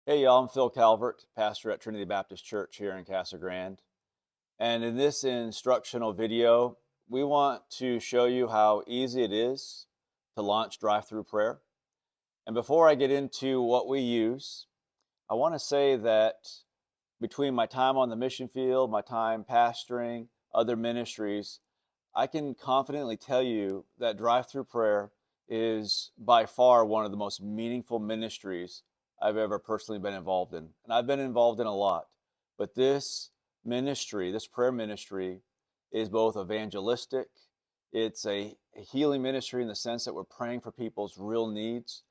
Hey y'all, I'm Phil Calvert, pastor at Trinity Baptist Church here in Casa Grande. And in this instructional video, we want to show you how easy it is to launch Drive Thru Prayer. And before I get into what we use, I want to say that between my time on the mission field, my time pastoring, other ministries, I can confidently tell you that Drive Thru Prayer is by far one of the most meaningful ministries I've ever personally been involved in. And I've been involved in a lot. But this ministry, this prayer ministry, is both evangelistic, it's a healing ministry in the sense that we're praying for people's real needs,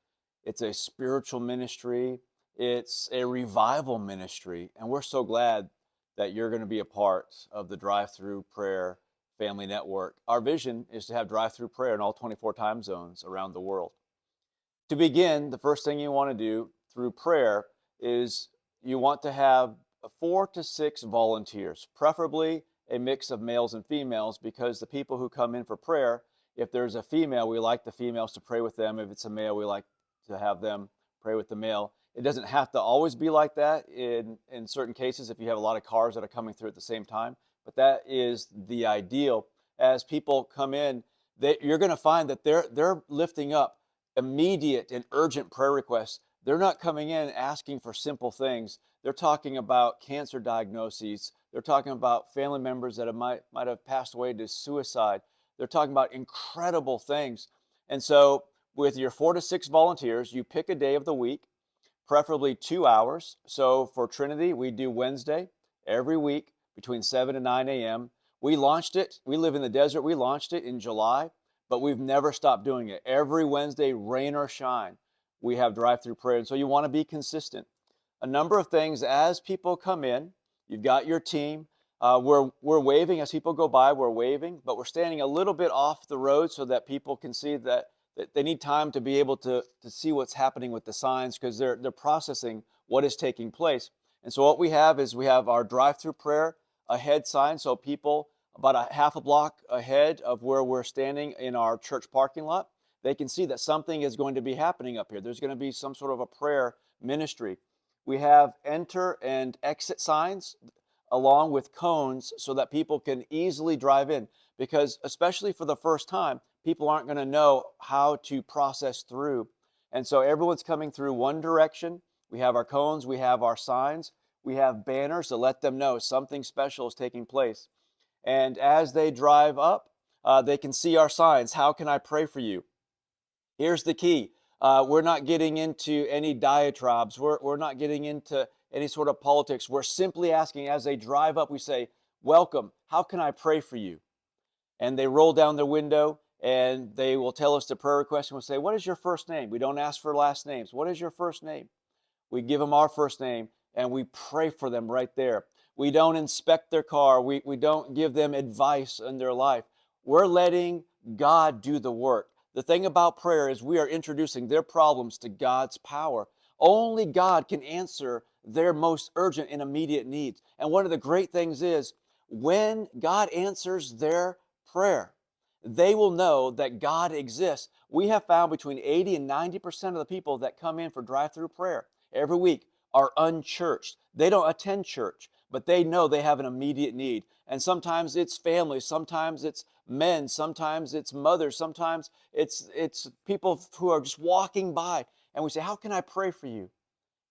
it's a spiritual ministry, it's a revival ministry. And we're so glad that you're going to be a part of the Drive Thru Prayer Family Network. Our vision is to have drive-through prayer in all 24 time zones around the world. To begin, the first thing you want to do through prayer is you want to have 4 to 6 volunteers, preferably a mix of males and females, because the people who come in for prayer, if there's a female, we like the females to pray with them. If it's a male, we like to have them pray with the male. It doesn't have to always be like that in certain cases if you have a lot of cars that are coming through at the same time. But that is the ideal. As people come in, you're going to find that they're lifting up immediate and urgent prayer requests. They're not coming in asking for simple things. They're talking about cancer diagnoses. They're talking about family members that might have passed away to suicide. They're talking about incredible things. And so with your 4 to 6 volunteers, you pick a day of the week, preferably 2 hours. So for Trinity, we do Wednesday every week between 7 and 9 a.m. We launched it. We live in the desert. We launched it in July, but we've never stopped doing it. Every Wednesday, rain or shine, we have drive-through prayer. And so you want to be consistent. A number of things as people come in. You've got your team. We're waving as people go by. We're waving, but we're standing a little bit off the road so that people can see that they need time to be able to see what's happening with the signs, because they're processing what is taking place. And so what we have is we have our drive-through prayer ahead sign, so people about a half a block ahead of where we're standing in our church parking lot, they can see that something is going to be happening up here. There's going to be some sort of a prayer ministry. We have enter and exit signs along with cones so that people can easily drive in, because especially for the first time, people aren't going to know how to process through. And so everyone's coming through one direction. We have our cones, we have our signs, we have banners to let them know something special is taking place. And as they drive up, they can see our signs. How can I pray for you? Here's the key. We're not getting into any diatribes. We're not getting into any sort of politics. We're simply asking, as they drive up, we say, welcome, how can I pray for you? And they roll down their window and they will tell us the prayer request, and we'll say, what is your first name? We don't ask for last names. What is your first name? We give them our first name and we pray for them right there. We don't inspect their car. We don't give them advice in their life. We're letting God do the work. The thing about prayer is we are introducing their problems to God's power. Only God can answer their most urgent and immediate needs. And one of the great things is when God answers their prayer, they will know that God exists. We have found between 80 and 90% of the people that come in for drive-through prayer every week are unchurched. They don't attend church, but they know they have an immediate need. And sometimes it's family, sometimes it's men, sometimes it's mothers, sometimes it's people who are just walking by, and we say, how can I pray for you?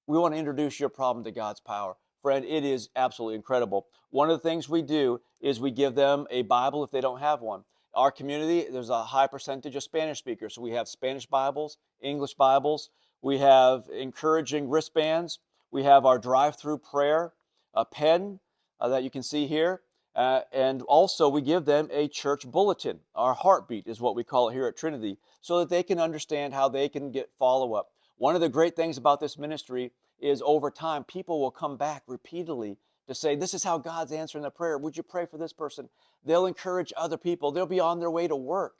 We want to introduce your problem to God's power. Friend, it is absolutely incredible. One of the things we do is we give them a Bible if they don't have one. Our community, there's a high percentage of Spanish speakers. So we have Spanish Bibles, English Bibles. We have encouraging wristbands. We have our drive-through prayer, a pen that you can see here. And also we give them a church bulletin. Our heartbeat is what we call it here at Trinity, so that they can understand how they can get follow-up. One of the great things about this ministry is over time, people will come back repeatedly to say, this is how God's answering the prayer. Would you pray for this person? They'll encourage other people. They'll be on their way to work.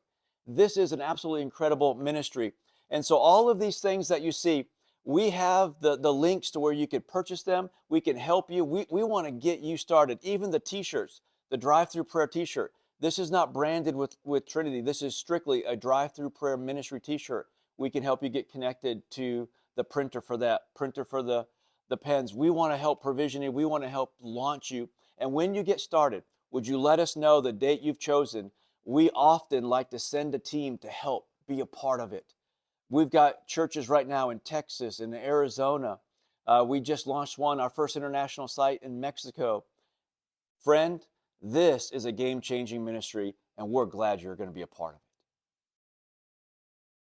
This is an absolutely incredible ministry. And so all of these things that you see, we have the links to where you could purchase them. We can help you. We want to get you started. Even the t-shirts, the drive-through prayer t-shirt. This is not branded with Trinity. This is strictly a drive-through prayer ministry t-shirt. We can help you get connected to the printer for that, printer for the the pens. We want to help provisioning. We want to help launch you. And when you get started, would you let us know the date you've chosen? We often like to send a team to help be a part of it. We've got churches right now in Texas and Arizona. We just launched one, our first international site in Mexico. Friend, this is a game-changing ministry, and we're glad you're going to be a part of it.